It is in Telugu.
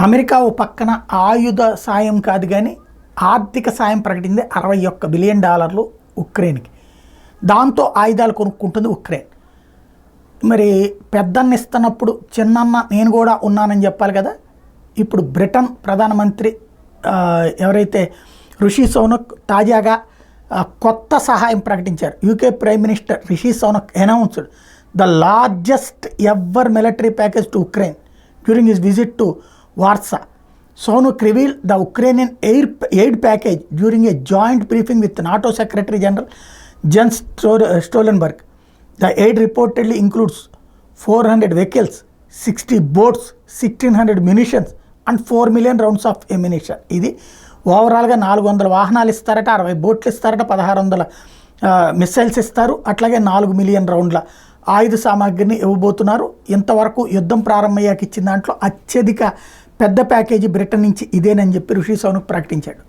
అమెరికా ఓ పక్కన ఆయుధ సాయం కాదు కానీ ఆర్థిక సాయం ప్రకటించింది $61 బిలియన్ ఉక్రెయిన్కి. దాంతో ఆయుధాలు కొనుక్కుంటుంది ఉక్రెయిన్. మరి పెద్దన్న ఇస్తున్నప్పుడు చిన్నన్న నేను కూడా ఉన్నానని చెప్పాలి కదా. ఇప్పుడు బ్రిటన్ ప్రధానమంత్రి ఎవరైతే రిషి సునక్ తాజాగా కొత్త సహాయం ప్రకటించారు. UK prime minister Rishi Sunak announced the largest ever military package to Ukraine during his visit to Warsaw. Sunak revealed the Ukrainian aid package during a joint briefing with NATO Secretary General Jens Stoltenberg. The aid reportedly includes 400 vehicles, 60 boats, 1,600 munitions and 4 million rounds of ammunition. ఇది ఓవరాల్గా 400 వాహనాలు ఇస్తారట, 60 బోట్లు ఇస్తారట, 1600 మిసైల్స్ ఇస్తారు, అట్లాగే 4 మిలియన్ రౌండ్ల ఆయుధ సామాగ్రిని ఇవ్వబోతున్నారు. ఇంతవరకు యుద్ధం ప్రారంభమయ్యాక ఇచ్చిన దాంట్లో అత్యధిక పెద్ద ప్యాకేజీ బ్రిటన్ నుంచి ఇదేనని చెప్పి రిషి సునక్ ప్రకటించాడు.